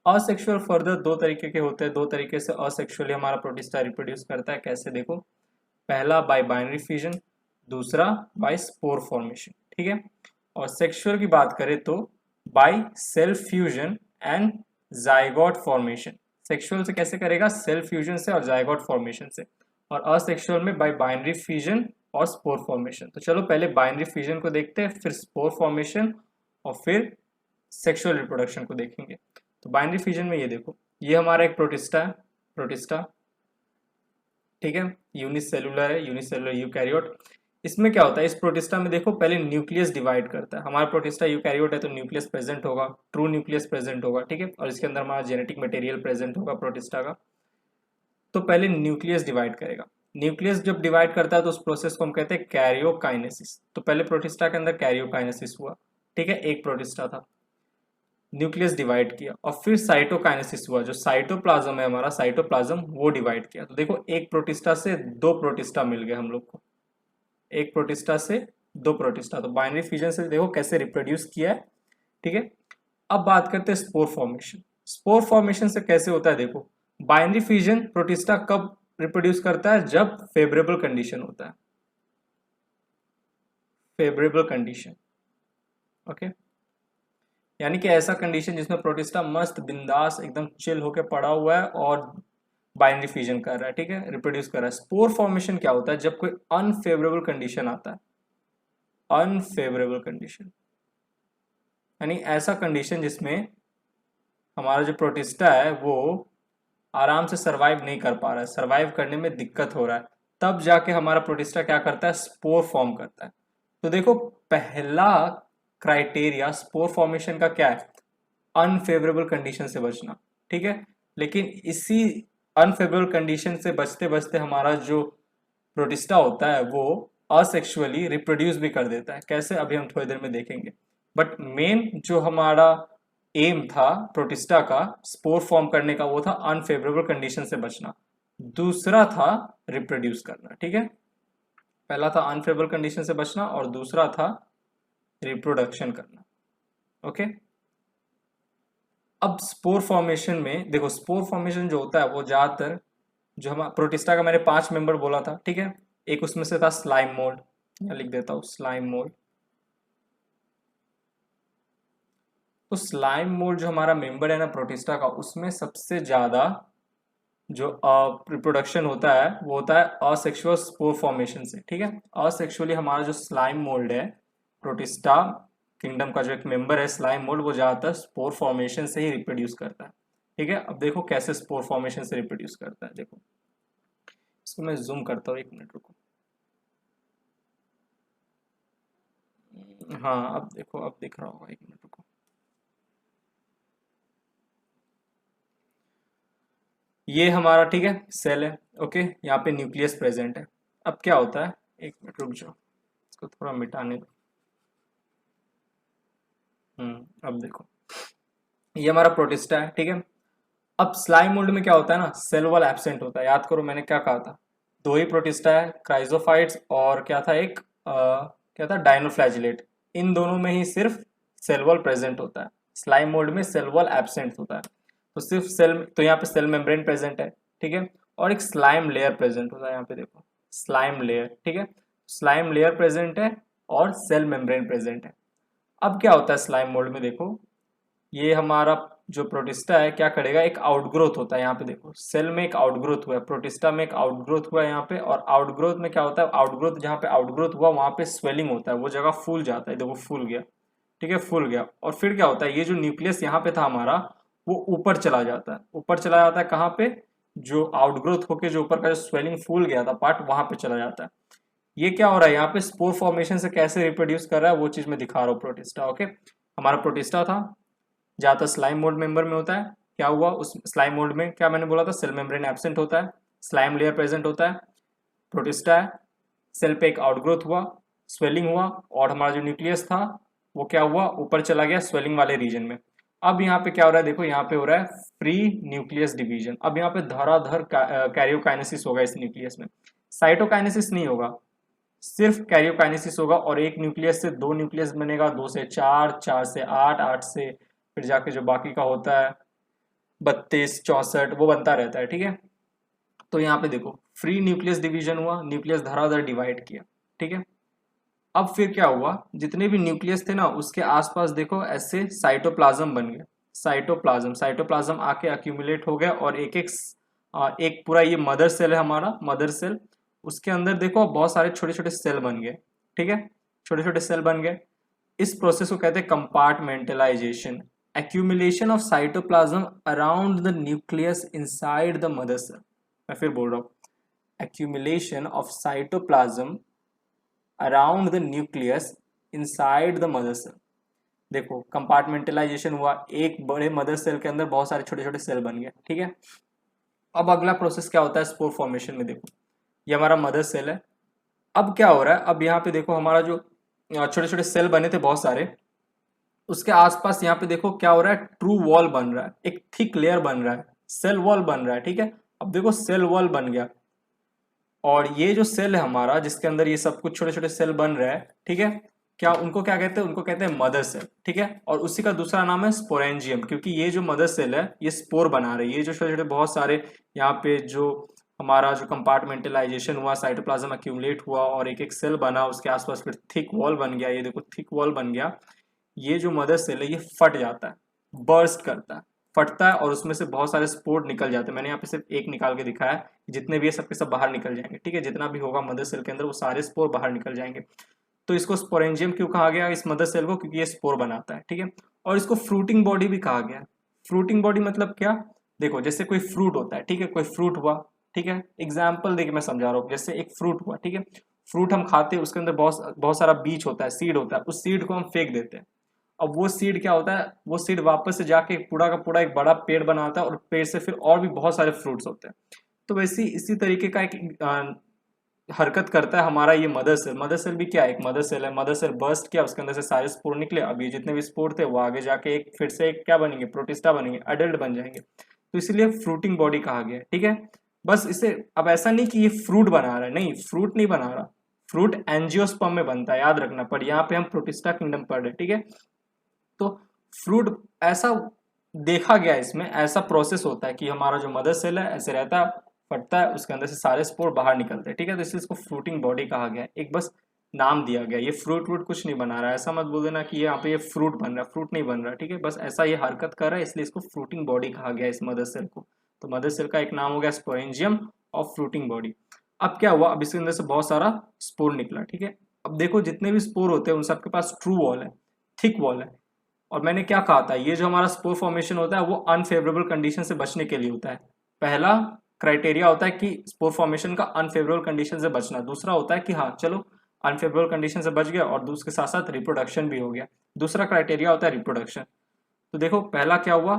असेक्सुअल फर्दर दो तरीके के होते हैं, दो तरीके से असेक्सुअली हमारा प्रोटिस्टा रिप्रोड्यूस करता है। कैसे देखो, पहला बाय बाइनरी फ्यूजन, दूसरा बाय स्पोर फॉर्मेशन, ठीक है। और सेक्सुअल की बात करें तो by self fusion and zygote formation. Sexual से कैसे करेगा, सेल्फ फ्यूजन से और जाइगोट फॉर्मेशन से। और असेक्सुअल में बाय बाइनरी फ्यूजन और स्पोर फॉर्मेशन। तो चलो पहले बाइनरी फ्यूजन को देखते हैं, फिर स्पोर फॉर्मेशन और फिर सेक्सुअल रिप्रोडक्शन को देखेंगे। तो बाइनरी फ्यूजन में ये देखो, ये हमारा एक प्रोटिस्टा है, प्रोटिस्टा, ठीक है, यूनिसेलुलर है, यूनिसेलुलर यूकैरियोट। इसमें क्या होता है, इस प्रोटिस्टा में देखो पहले न्यूक्लियस डिवाइड करता है। हमारा प्रोटिस्टा यूकैरियोट है तो न्यूक्लियस प्रेजेंट होगा, ट्रू न्यूक्लियस प्रेजेंट होगा, ठीक है। और इसके अंदर हमारा जेनेटिक मटेरियल प्रेजेंट होगा प्रोटिस्टा का। तो पहले न्यूक्लियस डिवाइड करेगा। न्यूक्लियस जब डिवाइड करता है तो उस प्रोसेस को हम कहते हैं कैरियोकाइनेसिस। तो पहले प्रोटिस्टा के अंदर कैरियोकाइनेसिस हुआ, ठीक है, एक प्रोटिस्टा था, न्यूक्लियस डिवाइड किया, और फिर साइटोकाइनेसिस हुआ, जो साइटोप्लाज्म है हमारा, साइटोप्लाज्म वो डिवाइड किया। तो देखो एक प्रोटिस्टा से दो प्रोटिस्टा मिल गए हम लोग को, एक प्रोटिस्टा से दो प्रोटिस्टा। तो बाइनरी फ्यूजन से देखो कैसे रिप्रोड्यूस किया है, ठीक है। अब बात करते हैं स्पोर फॉर्मेशन। स्पोर फॉर्मेशन से कैसे होता है, देखो बाइनरी फ्यूजन प्रोटिस्टा कब रिप्रोड्यूस करता है, जब फेवरेबल कंडीशन होता है, फेवरेबल कंडीशन, ओके। यानी कि ऐसा कंडीशन जिसमें प्रोटिस्टा मस्त बिंदास एकदम चिल होके पड़ा हुआ है और बाइनरी फ्यूजन कर रहा है, ठीक है, रिप्रोड्यूस कर रहा है। स्पोर फॉर्मेशन क्या होता है, जब कोई अनफेवरेबल कंडीशन आता है, अनफेवरेबल कंडीशन यानी ऐसा कंडीशन जिसमें हमारा जो प्रोटिस्टा है वो आराम से सरवाइव नहीं कर पा रहा है, सरवाइव करने में दिक्कत हो रहा है, तब जाके हमारा प्रोटिस्टा क्या करता है, स्पोर फॉर्म करता है। तो देखो पहला क्राइटेरिया स्पोर फॉर्मेशन का क्या है, अनफेवरेबल कंडीशन से बचना, ठीक है। लेकिन इसी अनफेवरेबल कंडीशन से बचते बचते हमारा जो प्रोटिस्टा होता है वो असेक्सुअली रिप्रोड्यूस भी कर देता है। कैसे, अभी हम थोड़ी देर में देखेंगे। बट मेन जो हमारा एम था प्रोटिस्टा का स्पोर फॉर्म करने का, वो था अनफेवरेबल कंडीशन से बचना, दूसरा था रिप्रोड्यूस करना, ठीक है। पहला था अनफेवरेबल कंडीशन से बचना और दूसरा था रिप्रोडक्शन करना, ओके। अब स्पोर फॉर्मेशन में देखो, स्पोर फॉर्मेशन जो होता है वो ज्यादातर जो हमारा प्रोटिस्टा का मैंने 5 मेंबर बोला था, ठीक है, एक उसमें से था स्लाइम मोल्ड, या लिख देता हूं स्लाइम मोल्ड। तो स्लाइम मोल्ड जो हमारा मेंबर है ना प्रोटिस्टा का, उसमें सबसे ज्यादा जो रिप्रोडक्शन होता है वो होता है असेक्सुअल स्पोर फॉर्मेशन से, ठीक है। असेक्सुअली हमारा जो स्लाइम मोल्ड है प्रोटिस्टा किंगडम का जो एक मेंबर है स्लाइम मोल्ड, वो ज्यादातर स्पोर फॉर्मेशन से ही रिप्रोड्यूस करता है, ठीक है। अब देखो कैसे स्पोर फॉर्मेशन से रिप्रोड्यूस करता है, देखो इसको मैं जूम करता हूँ, एक मिनट रुको। हाँ अब देखो, अब दिख रहा होगा, एक मिनट रुको। ये हमारा, ठीक है, सेल है, ओके, यहाँ पे न्यूक्लियस प्रेजेंट है। अब क्या होता है, एक मिनट रुक जाओ, इसको थोड़ा मिटाने दो। अब देखो ये हमारा प्रोटिस्टा है, ठीक है। अब स्लाइम मोल्ड में क्या होता है ना, सेल वॉल एब्सेंट होता है। याद करो मैंने क्या कहा था, दो ही प्रोटिस्टा है, क्राइजोफाइट्स और क्या था एक क्या था, डायनोफ्लैजिलेट। इन दोनों में ही सिर्फ सेल वॉल प्रेजेंट होता है, स्लाइम मोल्ड में सेल वॉल एब्सेंट होता है। तो सिर्फ सेल, तो यहाँ पे सेल मेम्ब्रेन प्रेजेंट है, ठीक है, और एक स्लाइम लेयर प्रेजेंट होता है, यहाँ पे देखो स्लाइम लेयर, ठीक है, स्लाइम लेयर प्रेजेंट है और सेल मेम्ब्रेन प्रेजेंट है। अब क्या होता है स्लाइम मोल्ड में, देखो ये हमारा जो प्रोटिस्टा है क्या करेगा, एक आउटग्रोथ होता है, यहाँ पे देखो सेल में एक आउटग्रोथ हुआ है, प्रोटिस्टा में एक आउटग्रोथ हुआ है यहाँ पे। और आउटग्रोथ में क्या होता है, आउटग्रोथ जहाँ पे आउटग्रोथ हुआ वहां पे स्वेलिंग होता है, वो जगह फूल जाता है, देखो फूल गया, ठीक है, फूल गया। और फिर क्या होता है, ये जो न्यूक्लियस यहाँ पे था हमारा वो ऊपर चला जाता है, ऊपर चला जाता है कहाँ पे, जो आउटग्रोथ होके जो ऊपर का जो स्वेलिंग फूल गया था पार्ट वहां पे चला जाता है। ये क्या हो रहा है यहाँ पे, स्पोर फॉर्मेशन से कैसे रिप्रोड्यूस कर रहा है वो चीज मैं दिखा रहा हूँ प्रोटिस्टा, ओके। हमारा प्रोटिस्टा था, ज्यादातर स्लाइम मोल्ड मेंबर में होता है। क्या हुआ उस स्लाइम मोल्ड में, क्या मैंने बोला था, सेल मेम्ब्रेन एब्सेंट होता है, स्लाइम लेयर प्रेजेंट होता है, प्रोटिस्टा है, सेल पे एक आउटग्रोथ हुआ, स्वेलिंग हुआ, और हमारा जो न्यूक्लियस था वो क्या हुआ, ऊपर चला गया स्वेलिंग वाले रीजन में। अब यहाँ पे क्या हो रहा है, देखो यहाँ पे हो रहा है फ्री न्यूक्लियस डिवीजन। अब यहाँ पे धराधर कैरियोकाइनेसिस होगा इस न्यूक्लियस में, साइटोकाइनेसिस नहीं होगा, सिर्फ कैरियोकाइनेसिस होगा। और एक न्यूक्लियस से दो न्यूक्लियस बनेगा, दो से चार, चार से आठ, आठ से फिर जाके जो बाकी का होता है 32 64 वो बनता रहता है, ठीक है। तो यहाँ पे देखो फ्री न्यूक्लियस डिवीजन हुआ, न्यूक्लियस धराधर डिवाइड किया, ठीक है। अब फिर क्या हुआ, जितने भी न्यूक्लियस थे ना उसके आसपास देखो ऐसे साइटोप्लाज्म बन गया, साइटोप्लाज्म साइटोप्लाज्म आके अक्यूमुलेट हो गया और एक एक एक पूरा ये मदर सेल है हमारा, मदर सेल, उसके अंदर देखो बहुत सारे छोटे छोटे सेल बन गए, ठीक है, छोटे छोटे सेल बन गए। इस प्रोसेस को कहते हैं compartmentalisation, accumulation of cytoplasm around the nucleus inside the mother cell। मैं फिर बोल रहा हूँ, accumulation of cytoplasm around the nucleus inside the mother cell। देखो कंपार्टमेंटलाइजेशन हुआ, एक बड़े मदर सेल के अंदर बहुत सारे छोटे छोटे सेल बन गए, ठीक है। अब अगला प्रोसेस क्या होता है स्पोर फॉर्मेशन में, देखो ये हमारा मदर सेल है। अब क्या हो रहा है, अब यहाँ पे देखो हमारा जो छोटे छोटे सेल बने थे बहुत सारे, उसके आसपास यहाँ पे देखो क्या हो रहा है, ट्रू वॉल बन रहा है, एक थिक लेयर बन रहा है, सेल वॉल बन रहा है, ठीक है। अब देखो सेल वॉल बन गया और ये जो सेल है हमारा जिसके अंदर ये सब कुछ छोटे छोटे सेल बन रहा है, ठीक है, क्या उनको क्या कहते हैं, उनको कहते हैं मदर सेल, ठीक है। और उसी का दूसरा नाम है स्पोरेंजियम, क्योंकि ये जो मदर सेल है ये स्पोर बना रही है, ये जो छोटे छोटे बहुत सारे यहाँ पे जो हमारा जो कंपार्टमेंटलाइजेशन हुआ, साइटोप्लाज्म एक्यूमुलेट हुआ और एक एक सेल बना, उसके आसपास फिर थिक वॉल बन गया, ये देखो थिक वॉल बन गया। ये जो मदर सेल है ये फट जाता है, बर्स्ट करता है, फटता है और उसमें से बहुत सारे स्पोर निकल जाते हैं। मैंने यहाँ पे सिर्फ एक निकाल के दिखाया है, जितने भी है सबके सब बाहर निकल जाएंगे, ठीक है, जितना भी होगा मदर सेल के अंदर वो सारे स्पोर बाहर निकल जाएंगे। तो इसको स्पोरेंजियम क्यों कहा गया इस मदर सेल को, क्योंकि ये स्पोर बनाता है, ठीक है। और इसको फ्रूटिंग बॉडी भी कहा गया। फ्रूटिंग बॉडी मतलब क्या, देखो जैसे कोई फ्रूट होता है, ठीक है, कोई फ्रूट हुआ, ठीक है, एग्जाम्पल देखिए मैं समझा रहा हूँ, जैसे एक फ्रूट हुआ, ठीक है, फ्रूट हम खाते हैं, उसके अंदर बहुत बहुत सारा बीज होता है, सीड होता है, उस सीड को हम फेंक देते हैं। अब वो सीड क्या होता है, वो सीड वापस से जाके पूरा का पूरा एक बड़ा पेड़ बनाता है और पेड़ से फिर और भी बहुत सारे फ्रूट्स होते हैं। तो वैसे इसी तरीके का एक हरकत करता है हमारा ये मदर सेल। मदर सेल भी क्या है, एक मदर सेल है, मदर सेल बर्स्ट किया, उसके अंदर से सारे स्पोर निकले। अब ये जितने भी स्पोर थे वो आगे जाके एक फिर से एक क्या बनेंगे, प्रोटिस्टा बनेंगे, अडल्ट बन जाएंगे। तो इसलिए फ्रूटिंग बॉडी कहा गया है, ठीक है। बस इसे अब ऐसा नहीं कि ये फ्रूट बना रहा है, नहीं फ्रूट नहीं बना रहा, फ्रूट एंजियोस्पर्म में बनता है, याद रखना। पर यहाँ पे हम प्रोटिस्टा किंगडम पढ़ रहे, ठीक है। तो फ्रूट ऐसा देखा गया, इसमें ऐसा प्रोसेस होता है कि हमारा जो मदर सेल है ऐसे रहता है, फटता है, उसके अंदर से सारे स्पोर बाहर निकलते हैं, ठीक है। तो इसलिए इसको फ्रूटिंग बॉडी कहा गया है, एक बस नाम दिया गया। ये फ्रूट वूट कुछ नहीं बना रहा है, ऐसा मत बोल देना कि यहाँ पे ये फ्रूट बन रहा है, फ्रूट नहीं बन रहा, ठीक है। बस ऐसा ये हरकत कर रहा है, इसलिए इसको फ्रूटिंग बॉडी कहा गया इस मदर सेल को। तो मदर सेल का एक नाम हो गया स्पोरेंजियम और फ्रूटिंग बॉडी। अब क्या हुआ, अब इसके अंदर से बहुत सारा स्पोर निकला, ठीक है। अब देखो जितने भी स्पोर होते हैं उन सबके पास ट्रू वॉल है, थिक वॉल है। और मैंने क्या कहा था, ये जो हमारा स्पोर फॉर्मेशन होता है वो अनफेवरेबल कंडीशन से बचने के लिए होता है। पहला क्राइटेरिया होता है कि स्पोर फॉर्मेशन का अनफेवरेबल कंडीशन से बचना, दूसरा होता है कि हाँ चलो अनफेवरेबल कंडीशन से बच गया और दूसरे के साथ साथ रिप्रोडक्शन भी हो गया। दूसरा क्राइटेरिया होता है रिप्रोडक्शन। तो देखो पहला क्या हुआ,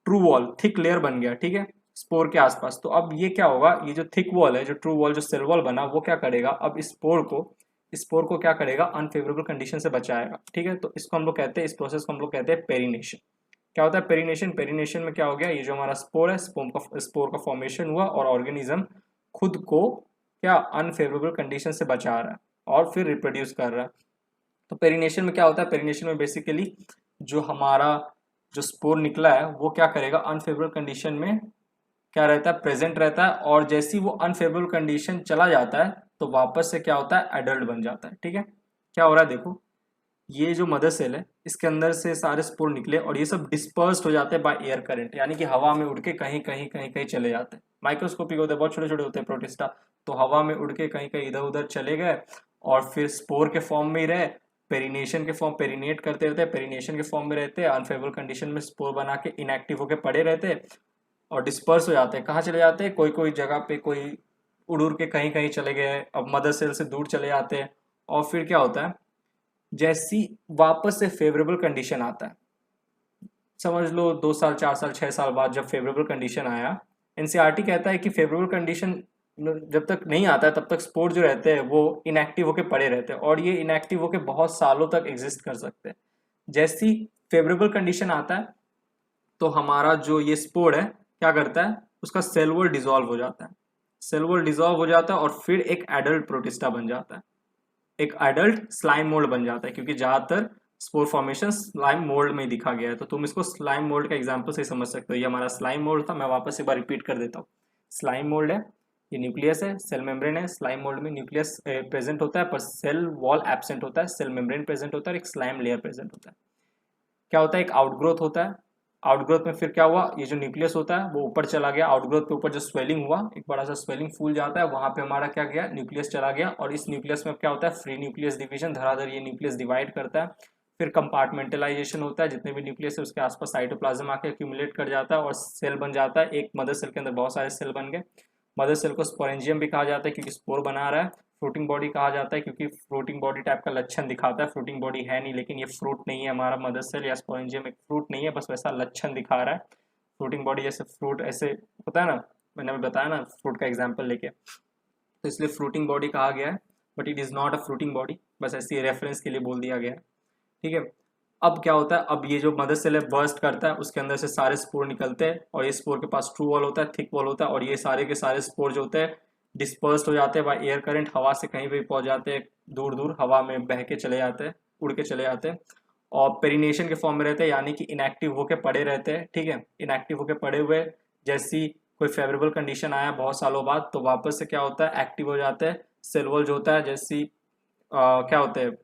ट्रू वॉल, थिक लेयर बन गया, ठीक है, स्पोर के आसपास। तो अब ये क्या होगा, ये जो थिक वॉल है, जो ट्रू वॉल, जो सेल वॉल बना, वो क्या करेगा, अब स्पोर को क्या करेगा, अनफेवरेबल कंडीशन से बचाएगा, ठीक है। तो इसको हम लोग कहते हैं, इस प्रोसेस को हम लोग कहते हैं पेरिनेशन। क्या होता है पेरिनेशन, पेरिनेशन में क्या हो गया, ये जो हमारा स्पोर है, स्पोर का फॉर्मेशन हुआ और ऑर्गेनिज्म खुद को क्या अनफेवरेबल कंडीशन से बचा रहा है और फिर रिप्रोड्यूस कर रहा है। तो पेरिनेशन में क्या होता है, पेरिनेशन में बेसिकली जो हमारा जो स्पोर निकला है वो क्या करेगा, अनफेवरेबल कंडीशन में क्या रहता है, प्रेजेंट रहता है, और जैसे ही वो अनफेवरेबल कंडीशन चला जाता है तो वापस से क्या होता है, एडल्ट बन जाता है, ठीक है। क्या हो रहा है देखो, ये जो मदर सेल है इसके अंदर से सारे स्पोर निकले और ये सब डिस्पर्स्ड हो जाते हैं बाय एयर करंट, यानी कि हवा में उड़ के कहीं कहीं कहीं कहीं चले जाते हैं। माइक्रोस्कोपिक होते हैं, बहुत छोटे छोटे होते हैं प्रोटिस्टा, तो हवा में उड़ के कहीं कहीं इधर उधर चले गए और फिर स्पोर के फॉर्म में ही रहे, पेरिनेशन के फॉर्म, पेरिनेट करते रहते हैं, पेरिनेशन के फॉर्म में रहते हैं, अनफेवरेबल कंडीशन में स्पोर बना के इनएक्टिव होकर पड़े रहते हैं और डिस्पर्स हो जाते हैं। कहाँ चले जाते हैं, कोई कोई जगह पे, कोई उड़ उड़ के कहीं कहीं चले गए, अब मदर सेल से दूर चले जाते हैं। और फिर क्या होता है, जैसी वापस से फेवरेबल कंडीशन आता है, समझ लो 2 साल 4 साल 6 साल बाद जब फेवरेबल कंडीशन आया, एनसीईआरटी कहता है कि फेवरेबल कंडीशन जब तक नहीं आता है तब तक स्पोर जो रहते हैं वो इनएक्टिव होके पड़े रहते हैं और ये इनएक्टिव होके बहुत सालों तक एग्जिस्ट कर सकते हैं। जैसी फेवरेबल कंडीशन आता है तो हमारा जो ये स्पोर है क्या करता है, उसका सेल वॉल डिसॉल्व हो जाता है, सेल वॉल डिसॉल्व हो जाता है और फिर एक एडल्ट प्रोटिस्टा बन जाता है, एक एडल्ट स्लाइम मोल्ड बन जाता है, क्योंकि ज्यादातर स्पोर फॉर्मेशन स्लाइम मोल्ड में दिखा गया है, तो तुम इसको स्लाइम मोल्ड का एग्जांपल से समझ सकते हो। ये हमारा स्लाइम मोल्ड था, मैं वापस एक बार रिपीट कर देता हूँ। स्लाइम मोल्ड है, ये न्यूक्लियस है, सेल मेम्ब्रेन है। स्लाइम मोल्ड में न्यूक्लियस प्रेजेंट होता है पर सेल वॉल एब्सेंट होता है, सेल मेम्ब्रेन प्रेजेंट होता है और एक स्लाइम लेयर प्रेजेंट होता है। क्या होता है, एक आउटग्रोथ होता है। आउटग्रोथ में फिर क्या हुआ, ये जो न्यूक्लियस होता है वो ऊपर चला गया, आउटग्रोथ के ऊपर जो स्वेलिंग हुआ, एक बड़ा सा स्वेलिंग फूल जाता है, वहां पे हमारा क्या गया, न्यूक्लियस चला गया। और इस न्यूक्लियस में क्या होता है, फ्री न्यूक्लियस डिवीजन, धड़ाधड़ ये न्यूक्लियस डिवाइड करता है। फिर कंपार्टमेंटलाइजेशन होता है, जितने भी न्यूक्लियस है उसके आसपास साइटोप्लाज्म आके एक्यूमुलेट कर जाता है और सेल बन जाता है। एक मदर सेल के अंदर बहुत सारे सेल बन गए। मदर सेल को स्पोरेंजियम भी कहा जाता है क्योंकि स्पोर बना रहा है। फ्रूटिंग बॉडी कहा जाता है क्योंकि फ्रूटिंग बॉडी टाइप का लक्षण दिखाता है। फ्रूटिंग बॉडी है नहीं, लेकिन ये फ्रूट नहीं है हमारा मदर सेल या स्पोरेंजियम एक फ्रूट नहीं है, बस वैसा लक्षण दिखा रहा है। फ्रूटिंग बॉडी जैसे फ्रूट ऐसे होता है ना, मैंने अभी बताया ना फ्रूट का एग्जाम्पल लेके, तो इसलिए फ्रूटिंग बॉडी कहा गया है, but it is not a fruiting body, बस ऐसी रेफरेंस के लिए बोल दिया गया है। ठीक है, अब क्या होता है, अब ये जो मदर सेल है बर्स्ट करता है, उसके अंदर से सारे स्पोर निकलते हैं और ये स्पोर के पास ट्रू वॉल होता है, थिक वॉल होता है, और ये सारे के सारे स्पोर जो होते हैं डिस्पर्स्ड हो जाते हैं बाय एयर करंट, हवा से कहीं भी पहुंच जाते हैं, दूर दूर हवा में बह के चले जाते हैं, उड़ के चले जाते हैं और पेरिनेशन के फॉर्म में रहते हैं, यानी कि इनएक्टिव होके पड़े रहते हैं। ठीक है, इनएक्टिव होके पड़े हुए, जैसी कोई फेवरेबल कंडीशन आया बहुत सालों बाद तो वापस से क्या होता है, एक्टिव हो जाते हैं। सेल वॉल जो होता है जैसी क्या होते हैं,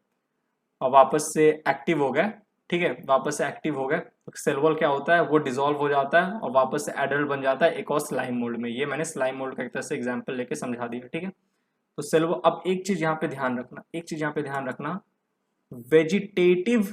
वापस से एक्टिव हो गए। ठीक है, वापस से एक्टिव हो गए तो सेल वॉल क्या होता है, वो डिसॉल्व हो जाता है और वापस से एडल्ट बन जाता है एक और स्लाइम मोल्ड में। ये मैंने स्लाइम मोल्ड का एक तरह से एग्जांपल लेके समझा दिया। ठीक है, तो सेल वॉल, अब एक चीज यहाँ पे ध्यान रखना, एक चीज यहाँ पे ध्यान रखना, वेजिटेटिव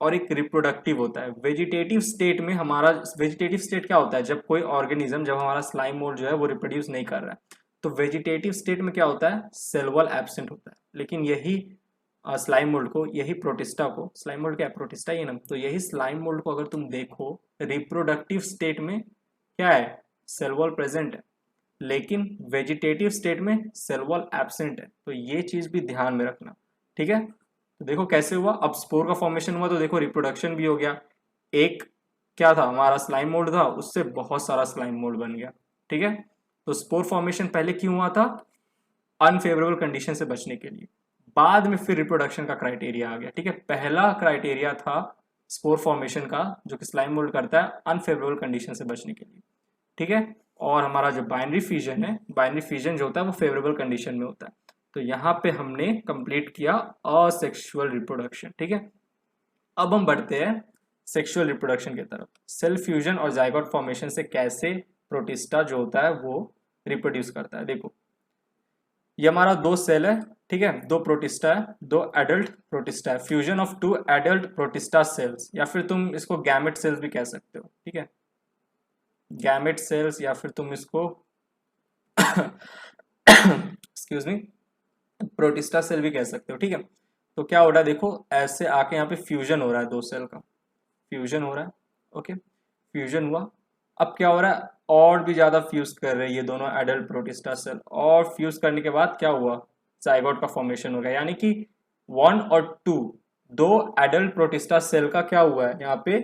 और एक रिप्रोडक्टिव होता है। वेजिटेटिव स्टेट में हमारा, वेजिटेटिव स्टेट क्या होता है, जब कोई ऑर्गेनिज्म, जब हमारा स्लाइम मोल्ड जो है वो रिप्रोड्यूस नहीं कर रहा है, तो वेजिटेटिव स्टेट में क्या होता है, सेल वॉल एब्सेंट होता है। लेकिन यही स्लाइम मोल्ड को, यही प्रोटिस्टा को, स्लाइम मोल्ड क्या है, प्रोटिस्टा ही ना, तो यही स्लाइम मोल्ड को अगर तुम देखो रिप्रोडक्टिव स्टेट में क्या है, सेल वॉल प्रेजेंट है, लेकिन वेजिटेटिव स्टेट में सेल वॉल एब्सेंट है। तो ये चीज भी ध्यान में रखना। ठीक है, तो देखो कैसे हुआ, अब स्पोर का फॉर्मेशन हुआ तो देखो रिप्रोडक्शन भी हो गया। एक क्या था, हमारा स्लाइम मोल्ड था, उससे बहुत सारा स्लाइम मोल्ड बन गया। ठीक है, तो स्पोर फॉर्मेशन पहले क्यों हुआ था, अनफेवरेबल कंडीशन से बचने के लिए। बाद में फिर रिप्रोडक्शन का क्राइटेरिया आ गया। ठीक है, पहला क्राइटेरिया था स्पोर फॉर्मेशन का जो कि स्लाइम मोल्ड करता है अनफेवरेबल कंडीशन से बचने के लिए। ठीक है, और हमारा जो बाइनरी फ्यूजन है, बाइनरी फ्यूजन जो होता है वो फेवरेबल कंडीशन में होता है। तो यहाँ पे हमने कंप्लीट किया असेक्सुअल रिप्रोडक्शन। ठीक है, अब हम बढ़ते हैं सेक्सुअल रिप्रोडक्शन की तरफ। सेल फ्यूजन और जाइगोट फॉर्मेशन से कैसे प्रोटिस्टा जो होता है वो रिप्रोड्यूस करता है। देखो ये हमारा दो सेल है, ठीक है, दो प्रोटिस्टा है, दो एडल्ट प्रोटिस्टा है, fusion of two adult Protista cells, या फिर तुम इसको गैमेट सेल्स भी कह सकते हो। ठीक है, गैमेट सेल्स, या फिर तुम इसको एक्सक्यूज मी प्रोटिस्टा सेल भी कह सकते हो। ठीक है, तो क्या हो रहा है, देखो ऐसे आके यहाँ पे फ्यूजन हो रहा है, दो सेल का फ्यूजन हो रहा है। ओके, फ्यूजन हुआ, अब क्या हो रहा है, और भी ज्यादा फ्यूज कर रहे हैं ये दोनों एडल्ट प्रोटिस्टा सेल, और फ्यूज करने के बाद क्या हुआ, जाइगोट का फॉर्मेशन हो गया, यानी कि 1 और 2 दो एडल्ट प्रोटिस्टा सेल का क्या हुआ है, यहाँ पे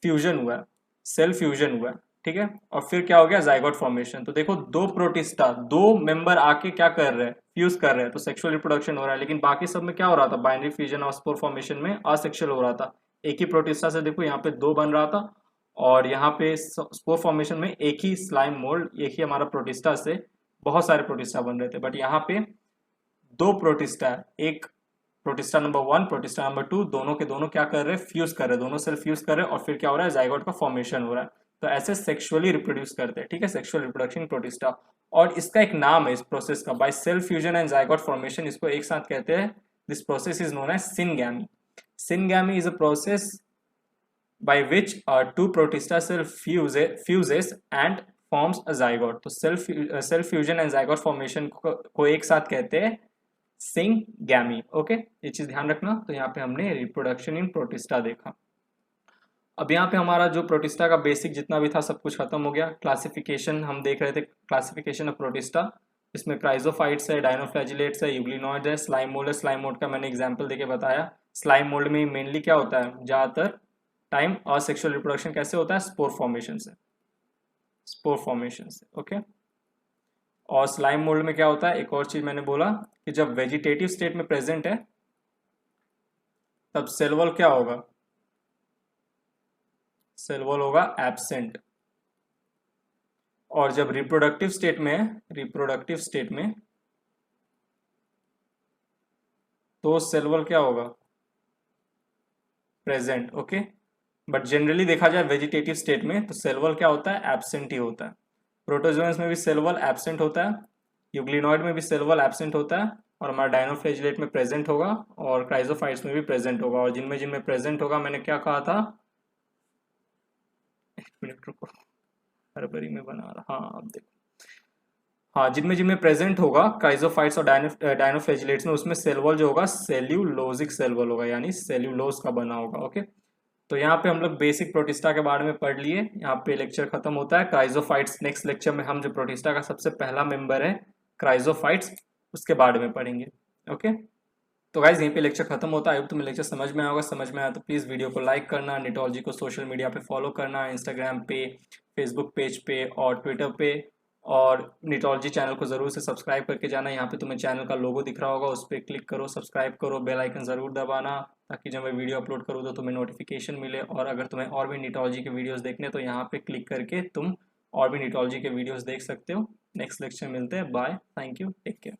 फ्यूजन हुआ है, सेल फ्यूजन हुआ है। ठीक है, और फिर क्या हो गया, जाइगोट फॉर्मेशन। तो देखो दो प्रोटिस्टा, दो मेंबर आके क्या कर रहे हैं, फ्यूज कर रहे हैं, तो सेक्सुअल रिप्रोडक्शन हो रहा है। लेकिन बाकी सब में क्या हो रहा था, बाइनरी फ्यूजन और स्पोर फॉर्मेशन में असेक्सुअल हो रहा था। एक ही प्रोटिस्टा से देखो यहाँ पे दो बन रहा था, और यहाँ पे स्पोर फॉर्मेशन में एक ही स्लाइम मोल्ड, एक ही हमारा प्रोटिस्टा से बहुत सारे प्रोटिस्टा बन रहे थे। बट यहाँ पे दो प्रोटिस्टा, एक प्रोटिस्टा नंबर 1, प्रोटिस्टा नंबर 2, दोनों के दोनों क्या कर रहे हैं, फ्यूज कर रहे हैं, दोनों सेल फ्यूज कर रहे हैं, और फिर क्या हो रहा है, जाइगोट का फॉर्मेशन हो रहा है। तो ऐसे सेक्सुअली रिप्रोड्यूस करते हैं। ठीक है, सेक्सुअल रिप्रोडक्शन प्रोटिस्टा, और इसका एक नाम है इस प्रोसेस का, by cell fusion and zygote formation, इसको एक साथ कहते हैं। This process is known as syngamy. Syngamy is a process by which two protista cell fuses and forms a zygote। तो cell fusion and zygote formation को एक साथ कहते हैं सिंगैमी। ओके, ये चीज ध्यान रखना। तो यहाँ पे हमने रिप्रोडक्शन इन प्रोटिस्टा देखा। अब यहाँ पे हमारा जो प्रोटिस्टा का बेसिक जितना भी था सब कुछ खत्म हो गया। क्लासिफिकेशन हम देख रहे थे, क्लासिफिकेशन ऑफ प्रोटिस्टा, इसमें क्राइजोफाइट्स है, डायनोफ्लैजिलेट्स है, यूग्लिनॉइड है, स्लाइम मोल्ड है। स्लाइम मोल्ड का मैंने एग्जांपल देके बताया। स्लाइम मोल्ड में मेनली क्या होता है, ज्यादातर टाइम और सेक्सुअल रिप्रोडक्शन कैसे होता है, स्पोर फॉर्मेशन से, स्पोर फॉर्मेशन से। ओके, और स्लाइम मोल्ड में क्या होता है, एक और चीज मैंने बोला कि जब वेजिटेटिव स्टेट में प्रेजेंट है, तब सेल वॉल क्या होगा, सेल वॉल होगा एब्सेंट। और जब रिप्रोडक्टिव स्टेट में, रिप्रोडक्टिव स्टेट में तो सेल वॉल क्या होगा, प्रेजेंट। ओके, बट जनरली देखा जाए वेजिटेटिव स्टेट में तो सेल वॉल क्या होता है, एब्सेंट ही होता है। प्रोटोजोएंस में भी सेल वॉल एब्सेंट होता है, यूग्लिनॉइड में भी सेल वॉल एब्सेंट होता है, और हमारा डायनोफ्लैजिलेट में प्रेजेंट होगा, और क्राइजोफाइट्स में भी प्रेजेंट होगा। और जिनमें जिनमें प्रेजेंट होगा, मैंने क्या कहा था, एक मिनट रुको, हड़बड़ी में बना रहा, हाँ अब देखो, हाँ जिनमें जिनमें प्रेजेंट होगा क्राइजोफाइट्स और डायनोफ्लैजिलेट्स में, उसमें सेल वॉल जो होगा सेल्यूलोजिक सेल वॉल होगा, यानी सेल्यूलोज का बना होगा। ओके, तो यहाँ पे हम लोग बेसिक प्रोटिस्टा के बारे में पढ़ लिए, यहाँ पे लेक्चर खत्म होता है। क्राइजोफाइट्स नेक्स्ट लेक्चर में हम जो प्रोटिस्टा का सबसे पहला मेंबर है क्राइजोफाइट्स, उसके बारे में पढ़ेंगे। ओके, तो गाइज यहीं पे लेक्चर खत्म होता है। आई होप तुम्हें लेक्चर समझ में आएगा, समझ में आया तो प्लीज़ वीडियो को लाइक करना, निटोलॉजी को सोशल मीडिया पे फॉलो करना, इंस्टाग्राम पे, फेसबुक पेज पे और ट्विटर पे, और निटोलॉजी चैनल को ज़रूर से सब्सक्राइब करके जाना। यहाँ पे तुम्हें चैनल का लोगो दिख रहा होगा, उस पर क्लिक करो, सब्सक्राइब करो, बेल आइकन ज़रूर दबाना, ताकि जब मैं वीडियो अपलोड करूँ तो तुम्हें नोटिफिकेशन मिले। और अगर तुम्हें और भी निटोलॉजी के वीडियोज़ देखने तो यहाँ पे क्लिक करके तुम और भी निटोलॉजी के वीडियोज़ देख सकते हो। नेक्स्ट लेक्चर मिलते हैं, bye, thank you, take care.